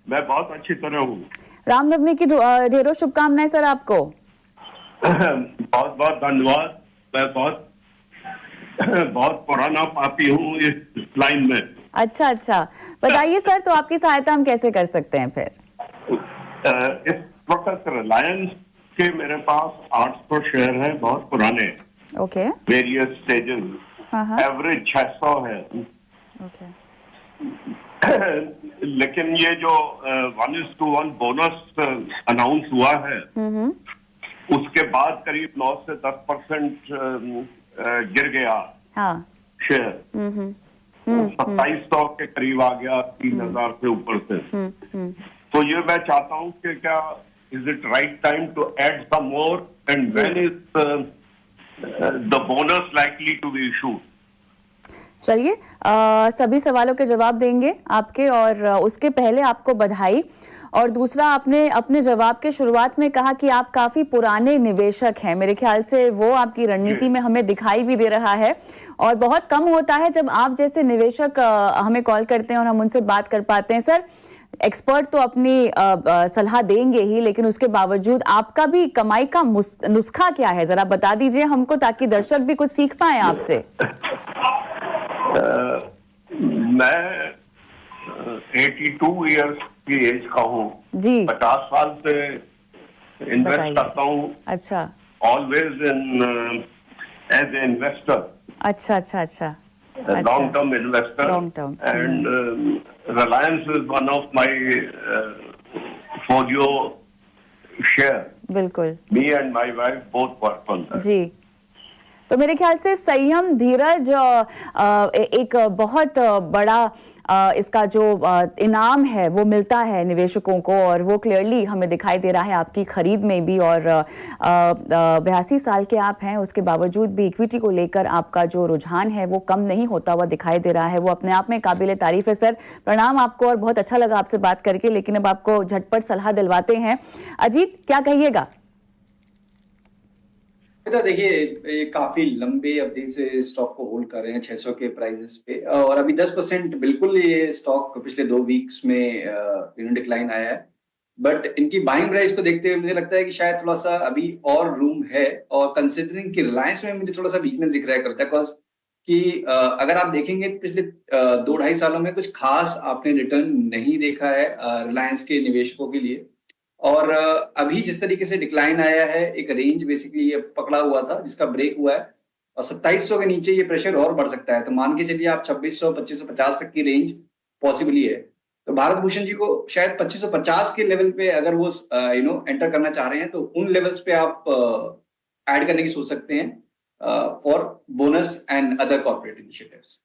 मैं बहुत अच्छी तरह हूँ। रामनवमी की ढेरों शुभकामनाएं सर आपको। बहुत बहुत धन्यवाद। मैं बहुत बहुत पुराना पापी हूँ इस लाइन में। अच्छा अच्छा, बताइए सर, तो आपकी सहायता हम कैसे कर सकते हैं फिर? इस वक्त रिलायंस के मेरे पास 800 शेयर हैं, बहुत पुराने, ओके। वेरियस स्टेजेस, हाँ हाँ। एवरेज 600 है। ओके। लेकिन ये जो 1:1 बोनस अनाउंस हुआ है, उसके बाद करीब 9 से 10% गिर गया हाँ। शेयर। 2700 के करीब आ गया, 3000 से ऊपर से। तो ये मैं चाहता हूं कि क्या is it right time to add some more and when is the bonus likely to be issued? चलिए, सभी सवालों के जवाब देंगे आपके, और उसके पहले आपको बधाई। और दूसरा, आपने अपने जवाब के शुरुआत में कहा कि आप काफी पुराने निवेशक हैं। मेरे ख्याल से वो आपकी रणनीति में हमें दिखाई भी दे रहा है। और बहुत कम होता है जब आप जैसे निवेशक हमें कॉल करते हैं और हम उनसे बात कर पाते हैं। सर, एक्सपर्ट तो अपनी सलाह देंगे ही, लेकिन उसके बावजूद आपका भी कमाई का नुस्खा क्या है, जरा बता दीजिए हमको, ताकि दर्शक भी कुछ सीख पाए आपसे। मैं 82 इयर्स की एज का हूँ जी। 50 साल से इन्वेस्ट करता हूँ। अच्छा। Always in as a investor. अच्छा अच्छा अच्छा। Long term investor. Long term. And Reliance is one of my folio share. बिल्कुल। Me and my wife both work on that. जी। तो मेरे ख्याल से संयम, धीरज एक बहुत बड़ा इसका जो इनाम है वो मिलता है निवेशकों को, और वो क्लियरली हमें दिखाई दे रहा है आपकी खरीद में भी। और 82 साल के आप हैं, उसके बावजूद भी इक्विटी को लेकर आपका जो रुझान है वो कम नहीं होता हुआ दिखाई दे रहा है। वो अपने आप में काबिल तारीफ है। सर, प्रणाम आपको, और बहुत अच्छा लगा आपसे बात करके। लेकिन अब आपको झटपट सलाह दिलवाते हैं। अजीत, क्या कहिएगा? तो देखिए, ये काफी लंबे अवधि से स्टॉक को होल्ड कर रहे हैं 600 के प्राइसेस पे, और अभी 10% बिल्कुल ये स्टॉक पिछले 2 वीक्स में डिक्लाइन आया है। बट इनकी बाइंग प्राइस को देखते हुए मुझे लगता है कि शायद थोड़ा सा अभी और रूम है, और कंसिडरिंग कि रिलायंस में मुझे थोड़ा सा वीकनेस दिख रहा है करता है, बिकॉज कि अगर आप देखेंगे पिछले 2-2.5 सालों में कुछ खास आपने रिटर्न नहीं देखा है रिलायंस के निवेशकों के लिए। और अभी जिस तरीके से डिक्लाइन आया है, एक रेंज बेसिकली ये पकड़ा हुआ था जिसका ब्रेक हुआ है, और 2700 के नीचे ये प्रेशर और बढ़ सकता है। तो मान के चलिए आप 2600-2550 तक की रेंज पॉसिबली है। तो भारत भूषण जी को शायद 2550 के लेवल पे अगर वो एंटर करना चाह रहे हैं, तो उन लेवल्स पे आप ऐड करने की सोच सकते हैं for bonus and other corporate initiatives.